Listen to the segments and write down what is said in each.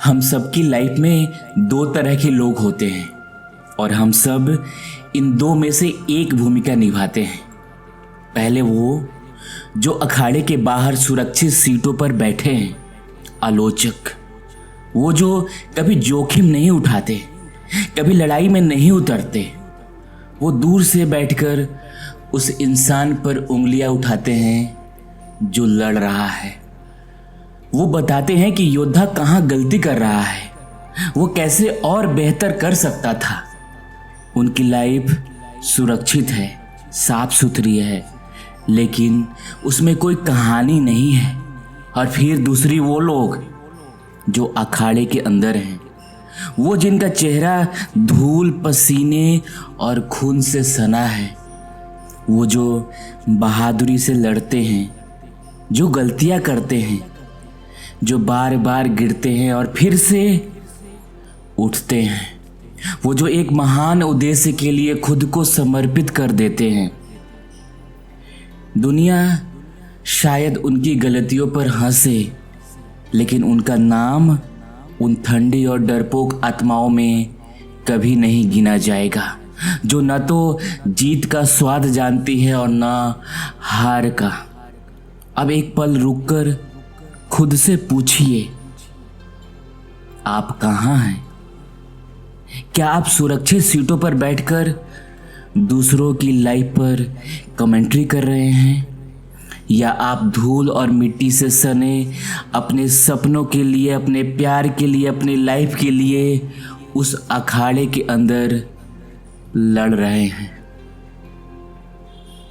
हम सबकी लाइफ में दो तरह के लोग होते हैं और हम सब इन दो में से एक भूमिका निभाते हैं। पहले वो जो अखाड़े के बाहर सुरक्षित सीटों पर बैठे हैं, आलोचक। वो जो कभी जोखिम नहीं उठाते, कभी लड़ाई में नहीं उतरते। वो दूर से बैठकर उस इंसान पर उंगलियां उठाते हैं जो लड़ रहा है। वो बताते हैं कि योद्धा कहाँ गलती कर रहा है, वो कैसे और बेहतर कर सकता था। उनकी लाइफ सुरक्षित है, साफ सुथरी है, लेकिन उसमें कोई कहानी नहीं है। और फिर दूसरी वो लोग जो अखाड़े के अंदर हैं, वो जिनका चेहरा धूल, पसीने और खून से सना है। वो जो बहादुरी से लड़ते हैं, जो गलतियां करते हैं, जो बार बार गिरते हैं और फिर से उठते हैं। वो जो एक महान उद्देश्य के लिए खुद को समर्पित कर देते हैं। दुनिया शायद उनकी गलतियों पर हंसे, लेकिन उनका नाम उन ठंडी और डरपोक आत्माओं में कभी नहीं गिना जाएगा, जो न तो जीत का स्वाद जानती है और न हार का। अब एक पल रुककर खुद से पूछिए, आप कहाँ हैं? क्या आप सुरक्षित सीटों पर बैठकर दूसरों की लाइफ पर कमेंट्री कर रहे हैं, या आप धूल और मिट्टी से सने अपने सपनों के लिए, अपने प्यार के लिए, अपनी लाइफ के लिए उस अखाड़े के अंदर लड़ रहे हैं?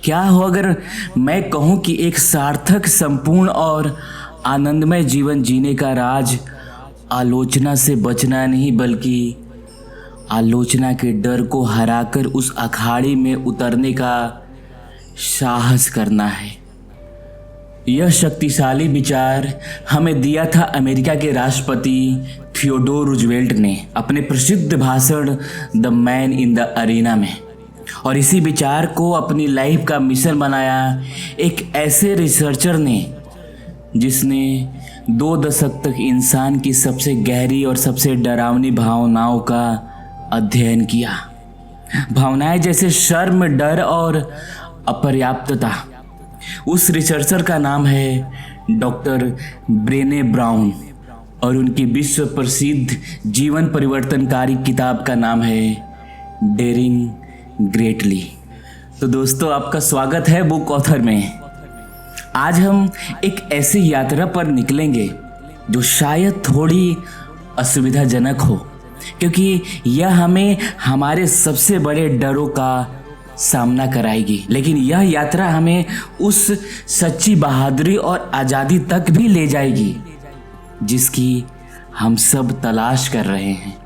क्या हो अगर मैं कहूं कि एक सार्थक, संपूर्ण और आनंदमय जीवन जीने का राज आलोचना से बचना नहीं, बल्कि आलोचना के डर को हराकर उस अखाड़े में उतरने का साहस करना है। यह शक्तिशाली विचार हमें दिया था अमेरिका के राष्ट्रपति थियोडोर रूजवेल्ट ने अपने प्रसिद्ध भाषण the man in the arena में। और इसी विचार को अपनी लाइफ का मिशन बनाया एक ऐसे रिसर्चर ने जिसने 2 दशक तक इंसान की सबसे गहरी और सबसे डरावनी भावनाओं का अध्ययन किया। भावनाएं जैसे शर्म, डर और अपर्याप्तता। उस रिसर्चर का नाम है डॉक्टर ब्रेने ब्राउन और उनकी विश्व प्रसिद्ध जीवन परिवर्तनकारी किताब का नाम है डेयरिंग ग्रेटली। तो दोस्तों, आपका स्वागत है बुक ऑथर में। आज हम एक ऐसी यात्रा पर निकलेंगे जो शायद थोड़ी असुविधाजनक हो, क्योंकि यह हमें हमारे सबसे बड़े डरों का सामना कराएगी। लेकिन यह यात्रा हमें उस सच्ची बहादुरी और आज़ादी तक भी ले जाएगी जिसकी हम सब तलाश कर रहे हैं।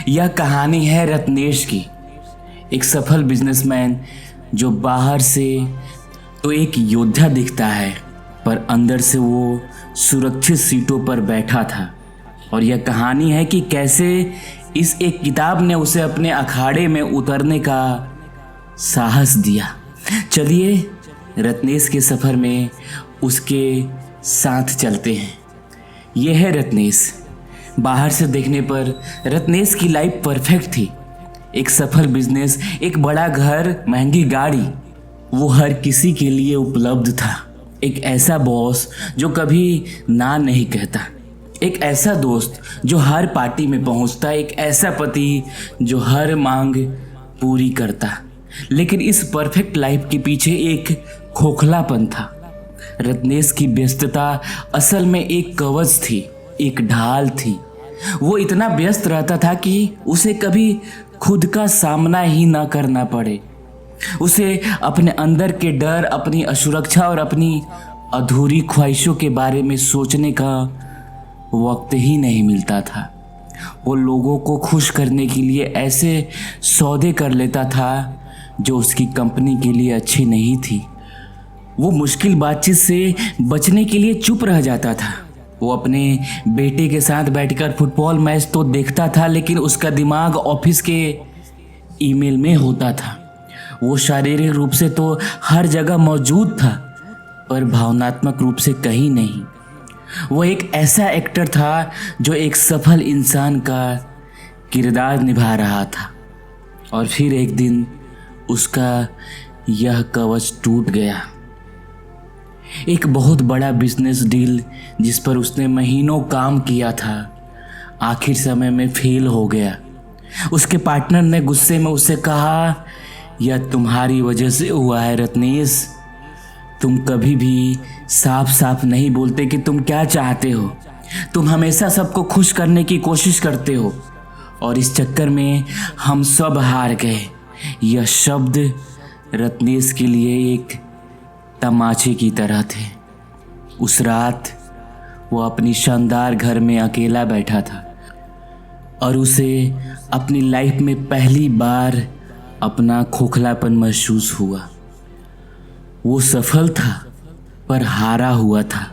यह कहानी है रत्नेश की, एक सफल बिजनेसमैन जो बाहर से तो एक योद्धा दिखता है, पर अंदर से वो सुरक्षित सीटों पर बैठा था। और यह कहानी है कि कैसे इस एक किताब ने उसे अपने अखाड़े में उतरने का साहस दिया। चलिए रत्नेश के सफ़र में उसके साथ चलते हैं। यह है रत्नेश। बाहर से देखने पर रत्नेश की लाइफ परफेक्ट थी। एक सफल बिजनेस, एक बड़ा घर, महंगी गाड़ी, वो हर किसी के लिए उपलब्ध था। एक ऐसा बॉस जो कभी ना नहीं कहता, एक ऐसा दोस्त जो हर पार्टी में पहुंचता, एक ऐसा पति जो हर मांग पूरी करता। लेकिन इस परफेक्ट लाइफ के पीछे एक खोखलापन था। रत्नेश की व्यस्तता असल में एक कवच थी, एक ढाल थी। वो इतना व्यस्त रहता था कि उसे कभी खुद का सामना ही ना करना पड़े। उसे अपने अंदर के डर, अपनी असुरक्षा और अपनी अधूरी ख्वाहिशों के बारे में सोचने का वक्त ही नहीं मिलता था। वो लोगों को खुश करने के लिए ऐसे सौदे कर लेता था जो उसकी कंपनी के लिए अच्छी नहीं थी। वो मुश्किल बातचीत से बचने के लिए चुप रह जाता था। वो अपने बेटे के साथ बैठकर फुटबॉल मैच तो देखता था, लेकिन उसका दिमाग ऑफिस के ईमेल में होता था। वो शारीरिक रूप से तो हर जगह मौजूद था, पर भावनात्मक रूप से कहीं नहीं। वो एक ऐसा एक्टर था जो एक सफल इंसान का किरदार निभा रहा था। और फिर एक दिन उसका यह कवच टूट गया। एक बहुत बड़ा बिजनेस डील जिस पर उसने महीनों काम किया था, आखिर समय में फेल हो गया। उसके पार्टनर ने गुस्से में उससे कहा, यह तुम्हारी वजह से हुआ है रत्नेश। तुम कभी भी साफ साफ नहीं बोलते कि तुम क्या चाहते हो। तुम हमेशा सबको खुश करने की कोशिश करते हो और इस चक्कर में हम सब हार गए। यह शब्द रत्नेश के लिए एक तमाचे की तरह थे। उस रात वो अपनी शानदार घर में अकेला बैठा था और उसे अपनी लाइफ में पहली बार अपना खोखलापन महसूस हुआ। वो सफल था पर हारा हुआ था।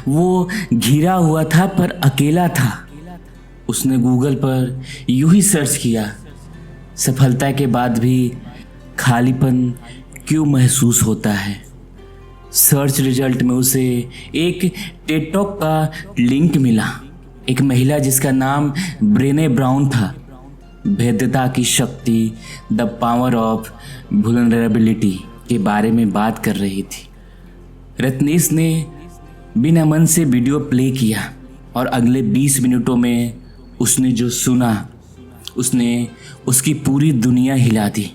वो घिरा हुआ था पर अकेला था। उसने गूगल पर यूं ही सर्च किया, सफलता के बाद भी खालीपन क्यों महसूस होता है। सर्च रिजल्ट में उसे एक टेड टॉक का लिंक मिला। एक महिला जिसका नाम ब्रेने ब्राउन था, भेद्यता की शक्ति, द पावर ऑफ वल्नरेबिलिटी के बारे में बात कर रही थी। रत्नेश ने बिना मन से वीडियो प्ले किया और अगले 20 मिनटों में उसने जो सुना उसने उसकी पूरी दुनिया हिला दी।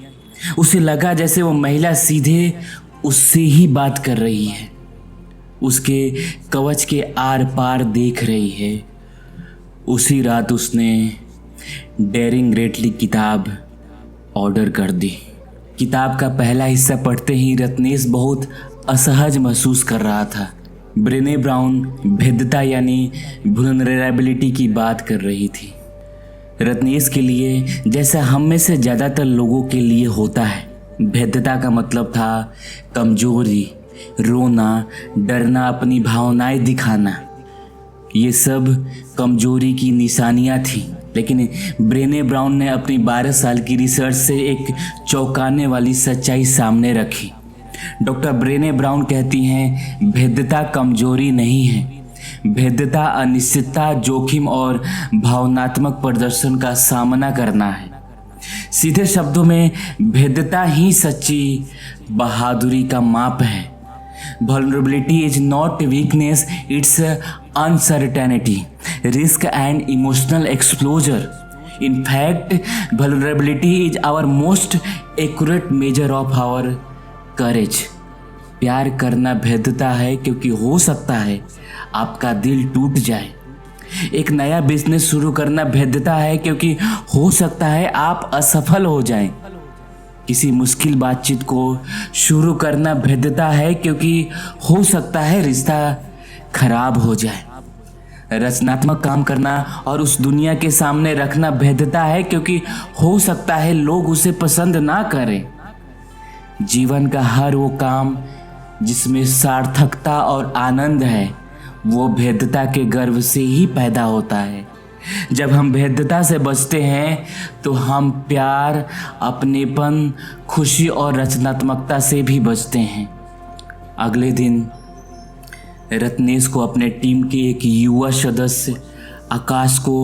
उसे लगा जैसे वो महिला सीधे उससे ही बात कर रही है, उसके कवच के आर पार देख रही है। उसी रात उसने डेरिंग ग्रेटली किताब ऑर्डर कर दी। किताब का पहला हिस्सा पढ़ते ही रत्नेश बहुत असहज महसूस कर रहा था। ब्रेने ब्राउन भेद्यता यानी वल्नरेबिलिटी की बात कर रही थी। रत्नेश के लिए, जैसा हम में से ज़्यादातर लोगों के लिए होता है, भेद्यता का मतलब था कमजोरी, रोना, डरना, अपनी भावनाएं दिखाना। ये सब कमजोरी की निशानियां थीं। लेकिन ब्रेने ब्राउन ने अपनी 12 साल की रिसर्च से एक चौंकाने वाली सच्चाई सामने रखी। डॉक्टर ब्रेने ब्राउन कहती हैं, भेद्यता कमजोरी नहीं है। भेद्यता अनिश्चितता, जोखिम और भावनात्मक प्रदर्शन का सामना करना है। सीधे शब्दों में भेद्यता ही सच्ची बहादुरी का माप है। Vulnerability is not weakness, it's uncertainty, risk and emotional exposure. In fact, vulnerability is our most accurate measure of our courage. प्यार करना भेद्यता है क्योंकि हो सकता है आपका दिल टूट जाए। एक नया बिजनेस शुरू करना भेद्यता है क्योंकि हो सकता है आप असफल हो जाएं। किसी मुश्किल बातचीत को शुरू करना भेद्यता है क्योंकि हो सकता है रिश्ता खराब हो जाए। रचनात्मक काम करना और उस दुनिया के सामने रखना भेद्यता है क्योंकि हो सकता है लोग उसे पसंद ना करें। जीवन का हर वो काम जिसमें सार्थकता और आनंद है, वो भेद्यता के गर्व से ही पैदा होता है। जब हम भेद्यता से बचते हैं तो हम प्यार, अपनेपन, खुशी और रचनात्मकता से भी बचते हैं। अगले दिन रत्नेश को अपने टीम के एक युवा सदस्य आकाश को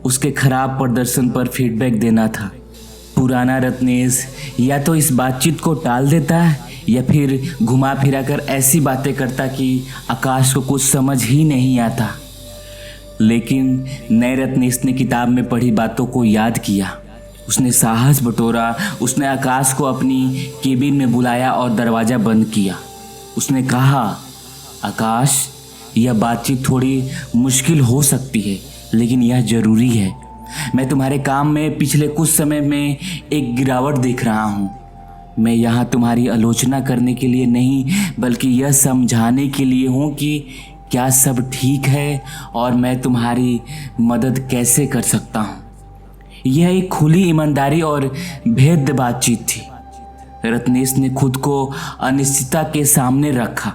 उसके खराब प्रदर्शन पर फीडबैक देना था। पुराना रत्नेश या तो इस बातचीत को टाल देता या फिर घुमा फिरा कर ऐसी बातें करता कि आकाश को कुछ समझ ही नहीं आता। लेकिन नए रत्नेश ने किताब में पढ़ी बातों को याद किया। उसने साहस बटोरा। उसने आकाश को अपनी केबिन में बुलाया और दरवाज़ा बंद किया। उसने कहा, आकाश, यह बातचीत थोड़ी मुश्किल हो सकती है लेकिन यह ज़रूरी है। मैं तुम्हारे काम में पिछले कुछ समय में एक गिरावट देख रहा हूँ। मैं यहाँ तुम्हारी आलोचना करने के लिए नहीं बल्कि यह समझाने के लिए हूँ कि क्या सब ठीक है और मैं तुम्हारी मदद कैसे कर सकता हूँ। यह एक खुली ईमानदारी और भेद्य बातचीत थी। रत्नेश ने खुद को अनिश्चितता के सामने रखा।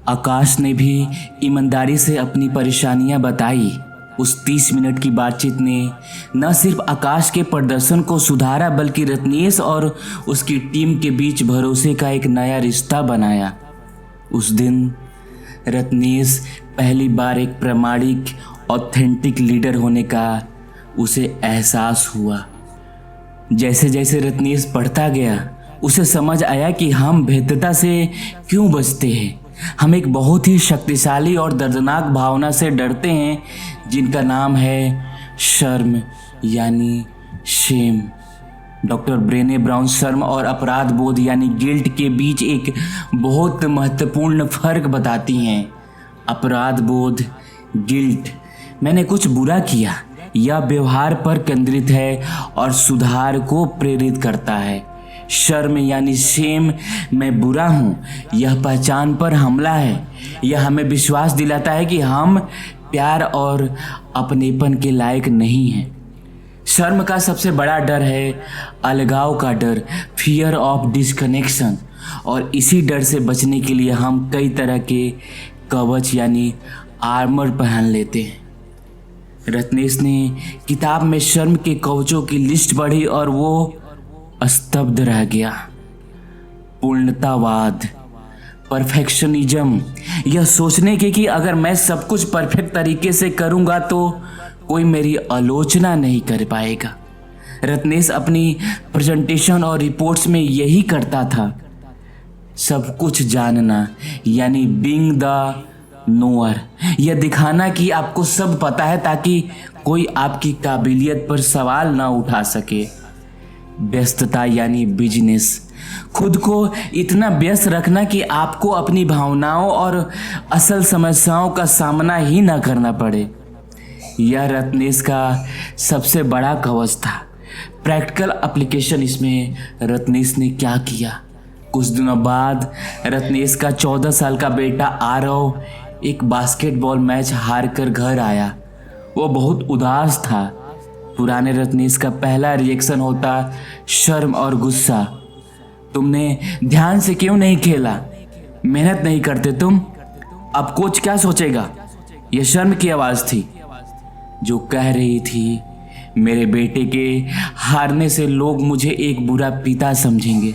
आकाश ने भी ईमानदारी से अपनी परेशानियां बताई। उस 30 मिनट की बातचीत ने न सिर्फ आकाश के प्रदर्शन को सुधारा बल्कि रत्नेश और उसकी टीम के बीच भरोसे का एक नया रिश्ता बनाया। उस दिन रत्नेश पहली बार एक प्रामाणिक ऑथेंटिक लीडर होने का उसे एहसास हुआ। जैसे जैसे रत्नेश पढ़ता गया उसे समझ आया कि हम भेद्यता से क्यों बचते हैं। हम एक बहुत ही शक्तिशाली और दर्दनाक भावना से डरते हैं जिनका नाम है शर्म यानी शेम। डॉक्टर ब्रेने ब्राउन शर्म और अपराध बोध यानी गिल्ट के बीच एक बहुत महत्वपूर्ण फर्क बताती हैं। अपराध बोध, गिल्ट, मैंने कुछ बुरा किया, यह व्यवहार पर केंद्रित है और सुधार को प्रेरित करता है। शर्म यानी शेम, मैं बुरा हूँ, यह पहचान पर हमला है। यह हमें विश्वास दिलाता है कि हम प्यार और अपनेपन के लायक नहीं हैं। शर्म का सबसे बड़ा डर है अलगाव का डर, फियर ऑफ डिस्कनेक्शन, और इसी डर से बचने के लिए हम कई तरह के कवच यानी आर्मर पहन लेते हैं। रत्नेश ने किताब में शर्म के कवचों की लिस्ट पढ़ी और वो स्तब्ध रह गया। पूर्णतावाद, परफेक्शनिज्म, यह सोचने के कि अगर मैं सब कुछ परफेक्ट तरीके से करूंगा तो कोई मेरी आलोचना नहीं कर पाएगा। रत्नेश अपनी प्रेजेंटेशन और रिपोर्ट्स में यही करता था। सब कुछ जानना यानी बीइंग द नोअर, यह दिखाना कि आपको सब पता है ताकि कोई आपकी काबिलियत पर सवाल ना उठा सके। व्यस्तता यानी बिजनेस, खुद को इतना व्यस्त रखना कि आपको अपनी भावनाओं और असल समस्याओं का सामना ही ना करना पड़े। यह रत्नेश का सबसे बड़ा कवच था। प्रैक्टिकल एप्लीकेशन इसमें रत्नेश ने क्या किया। कुछ दिनों बाद रत्नेश का 14 साल का बेटा आरव एक बास्केटबॉल मैच हार कर घर आया। वो बहुत उदास था। पुराने रत्नेश का पहला रिएक्शन होता शर्म और गुस्सा। तुमने ध्यान से क्यों नहीं खेला, मेहनत नहीं करते तुम, अब कोच क्या सोचेगा। यह शर्म की आवाज़ थी जो कह रही थी मेरे बेटे के हारने से लोग मुझे एक बुरा पिता समझेंगे।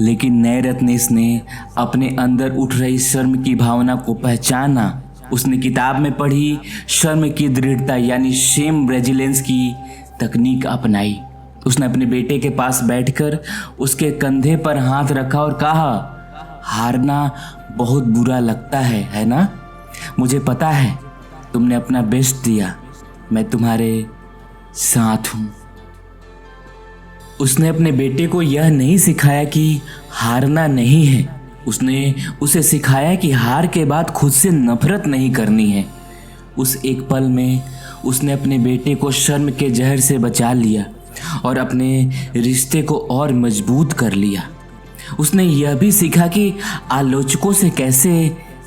लेकिन नए रत्नेश ने अपने अंदर उठ रही शर्म की भावना को पहचाना। उसने किताब में पढ़ी शर्म की दृढ़ता यानी शेम रेजिलेंस की तकनीक अपनाई। उसने अपने बेटे के पास बैठकर उसके कंधे पर हाथ रखा और कहा, हारना बहुत बुरा लगता है ना? मुझे पता है तुमने अपना बेस्ट दिया, मैं तुम्हारे साथ हूँ। उसने अपने बेटे को यह नहीं सिखाया कि हारना नहीं है, उसने उसे सिखाया कि हार के बाद खुद से नफरत नहीं करनी है। उस एक पल में उसने अपने बेटे को शर्म के जहर से बचा लिया और अपने रिश्ते को और मजबूत कर लिया। उसने यह भी सीखा कि आलोचकों से कैसे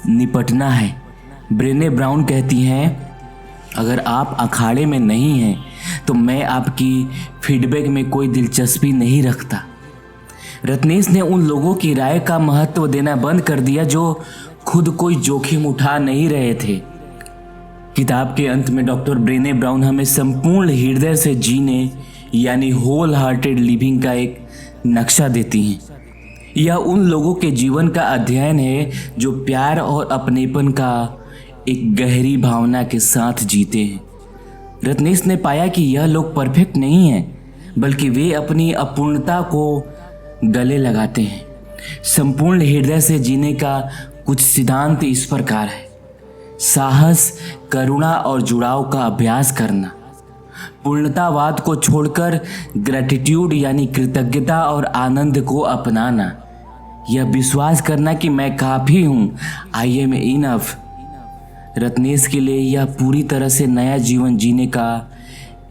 निपटना है। ब्रेने ब्राउन कहती हैं, अगर आप अखाड़े में नहीं हैं तो मैं आपकी फीडबैक में कोई दिलचस्पी नहीं रखता। रत्नेश ने उन लोगों की राय का महत्व देना बंद कर दिया जो खुद कोई जोखिम उठा नहीं रहे थे। किताब के अंत में डॉक्टर ब्रेने ब्राउन हमें संपूर्ण हृदय से जीने यानी होल हार्टेड लिविंग का एक नक्शा देती हैं। यह उन लोगों के जीवन का अध्ययन है जो प्यार और अपनेपन का एक गहरी भावना के साथ जीते हैं। रत्नेश ने पाया कि यह लोग परफेक्ट नहीं हैं, बल्कि वे अपनी अपूर्णता को गले लगाते हैं। संपूर्ण हृदय से जीने का कुछ सिद्धांत इस प्रकार है: साहस, करुणा और जुड़ाव का अभ्यास करना, पूर्णतावाद को छोड़कर ग्रैटिट्यूड यानी कृतज्ञता और आनंद को अपनाना, यह विश्वास करना कि मैं काफ़ी हूँ, आई एम इनफ। रत्नेश के लिए यह पूरी तरह से नया जीवन जीने का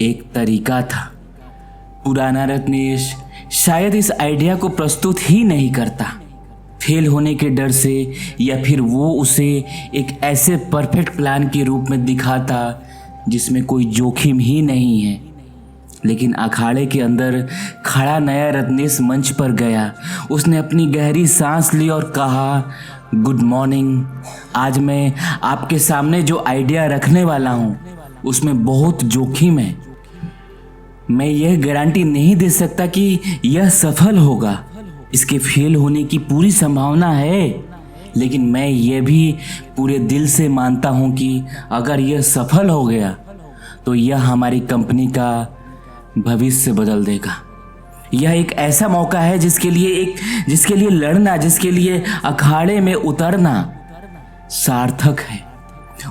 एक तरीका था। पुराना रत्नेश शायद इस आइडिया को प्रस्तुत ही नहीं करता, फेल होने के डर से, या फिर वो उसे एक ऐसे परफेक्ट प्लान के रूप में दिखाता जिसमें कोई जोखिम ही नहीं है। लेकिन अखाड़े के अंदर खड़ा नया रत्नेश मंच पर गया। उसने अपनी गहरी सांस ली और कहा, गुड मॉर्निंग। आज मैं आपके सामने जो आइडिया रखने वाला हूँ उसमें बहुत जोखिम है। मैं यह गारंटी नहीं दे सकता कि यह सफल होगा, इसके फेल होने की पूरी संभावना है, लेकिन मैं ये भी पूरे दिल से मानता हूँ कि अगर यह सफल हो गया तो यह हमारी कंपनी का भविष्य बदल देगा। यह एक ऐसा मौका है जिसके लिए लड़ना, जिसके लिए अखाड़े में उतरना सार्थक है।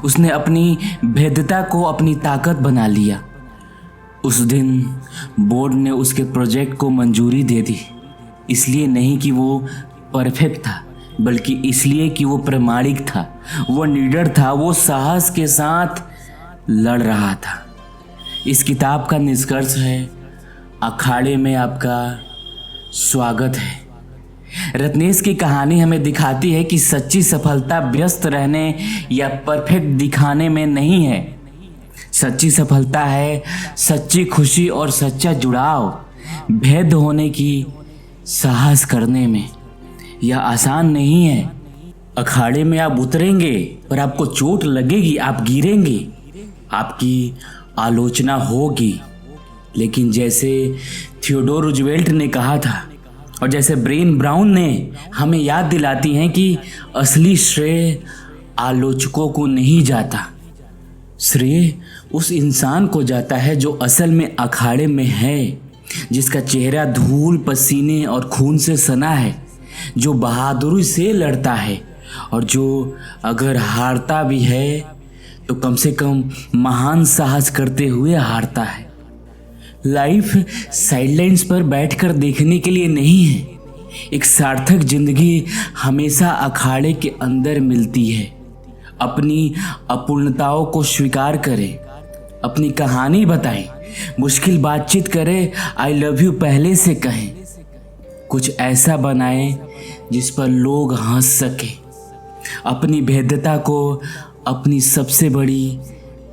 उसने अपनी भेद्यता को अपनी ताकत बना लिया। उस दिन बोर्ड ने उसके प्रोजेक्ट को मंजूरी दे दी, इसलिए नहीं कि वो परफेक्ट था, बल्कि इसलिए कि वो प्रामाणिक था, वो निडर था, वो साहस के साथ लड़ रहा था। इस किताब का निष्कर्ष है, अखाड़े में आपका स्वागत है। रत्नेश की कहानी हमें दिखाती है कि सच्ची सफलता व्यस्त रहने या परफेक्ट दिखाने में नहीं है। सच्ची सफलता है सच्ची खुशी और सच्चा जुड़ाव, भेद होने की साहस करने में। यह आसान नहीं है। अखाड़े में आप उतरेंगे पर आपको चोट लगेगी, आप गिरेंगे, आपकी आलोचना होगी, लेकिन जैसे थियोडोर रूजवेल्ट ने कहा था और जैसे ब्रेन ब्राउन ने हमें याद दिलाती हैं कि असली श्रेय आलोचकों को नहीं जाता, श्रेय उस इंसान को जाता है जो असल में अखाड़े में है, जिसका चेहरा धूल, पसीने और खून से सना है, जो बहादुरी से लड़ता है और जो अगर हारता भी है तो कम से कम महान साहस करते हुए हारता है। लाइफ साइडलाइंस पर बैठकर देखने के लिए नहीं है। एक सार्थक जिंदगी हमेशा अखाड़े के अंदर मिलती है। अपनी अपूर्णताओं को स्वीकार करें, अपनी कहानी बताएं, मुश्किल बातचीत करें, आई लव यू पहले से कहें, कुछ ऐसा बनाएं जिस पर लोग हंस सके। अपनी भेद्यता को अपनी सबसे बड़ी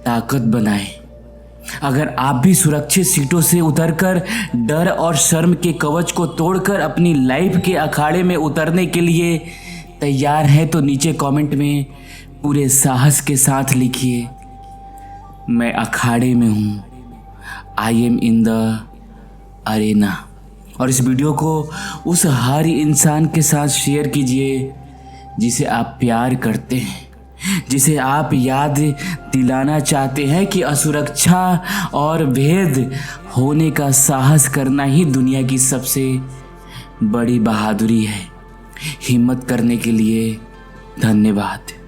ताकत बनाएं। अगर आप भी सुरक्षित सीटों से उतरकर डर और शर्म के कवच को तोड़कर अपनी लाइफ के अखाड़े में उतरने के लिए तैयार हैं तो नीचे कमेंट में पूरे साहस के साथ लिखिए, मैं अखाड़े में हूँ, I am in the Arena. और इस वीडियो को उस हर इंसान के साथ शेयर कीजिए जिसे आप प्यार करते हैं, जिसे आप याद दिलाना चाहते हैं कि असुरक्षा और भेद होने का साहस करना ही दुनिया की सबसे बड़ी बहादुरी है। हिम्मत करने के लिए धन्यवाद।